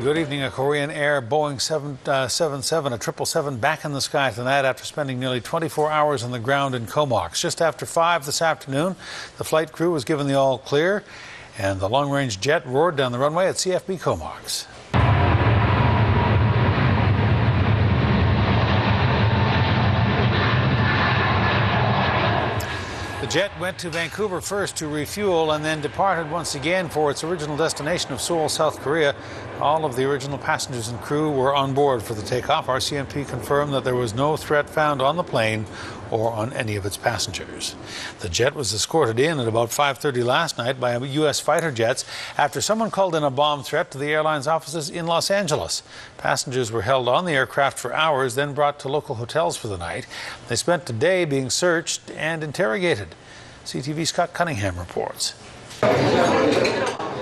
Good evening. A Korean Air Boeing 777, a 777 back in the sky tonight after spending nearly 24 hours on the ground in Comox. Just after 5 this afternoon, the flight crew was given the all clear, and the long-range jet roared down the runway at CFB Comox. The jet went to Vancouver first to refuel and then departed once again for its original destination of Seoul, South Korea. All of the original passengers and crew were on board for the takeoff. RCMP confirmed that there was no threat found on the plane or on any of its passengers. The jet was escorted in at about 5:30 last night by U.S. fighter jets after someone called in a bomb threat to the airline's offices in Los Angeles. Passengers were held on the aircraft for hours, then brought to local hotels for the night. They spent the day being searched and interrogated. CTV's Scott Cunningham reports.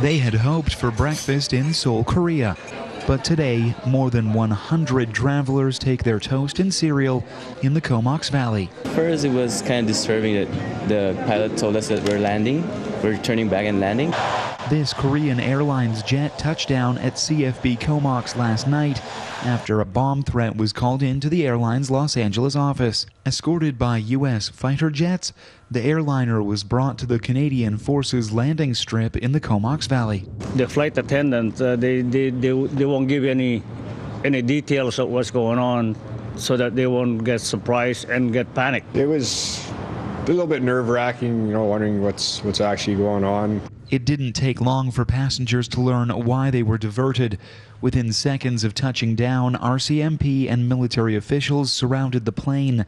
They had hoped for breakfast in Seoul, Korea. But today, more than 100 travelers take their toast and cereal in the Comox Valley. First, it was kind of disturbing that the pilot told us that we're turning back and landing. This Korean Airlines jet touched down at CFB Comox last night after a bomb threat was called into the airline's Los Angeles office. Escorted by U.S. fighter jets, the airliner was brought to the Canadian Forces landing strip in the Comox Valley. The flight attendant, they won't give any details of what's going on so that they won't get surprised and get panicked. It was a little bit nerve-wracking, wondering what's actually going on. It didn't take long for passengers to learn why they were diverted. Within seconds of touching down, RCMP and military officials surrounded the plane.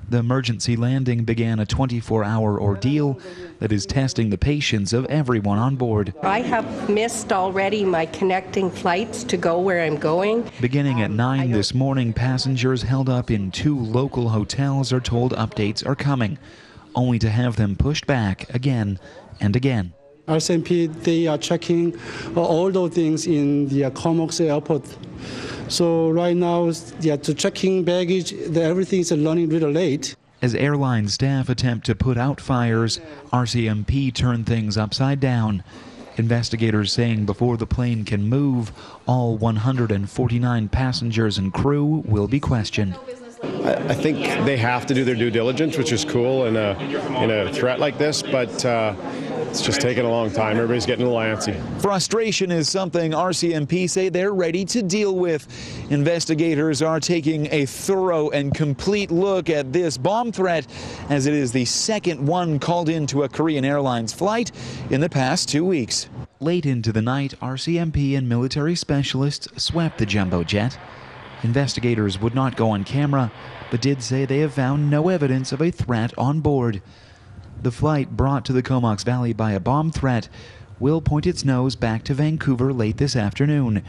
The emergency landing began a 24-hour ordeal that is testing the patience of everyone on board. I have missed already my connecting flights to go where I'm going. Beginning at 9 this morning, passengers held up in 2 local hotels are told updates are coming, only to have them pushed back again and again. RCMP, they are checking all those things in the Comox airport. So right now, to checking baggage, everything is running a little late. As airline staff attempt to put out fires, RCMP turn things upside down. Investigators saying before the plane can move, all 149 passengers and crew will be questioned. I think they have to do their due diligence, which is cool in a threat like this, but it's just taking a long time. Everybody's getting a little antsy. Frustration is something RCMP say they're ready to deal with. Investigators are taking a thorough and complete look at this bomb threat, as it is the second one called into a Korean Airlines flight in the past 2 weeks. Late into the night, RCMP and military specialists swept the jumbo jet. Investigators would not go on camera, but did say they have found no evidence of a threat on board. The flight brought to the Comox Valley by a bomb threat will point its nose back to Vancouver late this afternoon,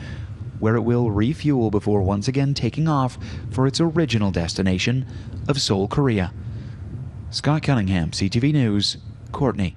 where it will refuel before once again taking off for its original destination of Seoul, Korea. Scott Cunningham, CTV News, Courtney.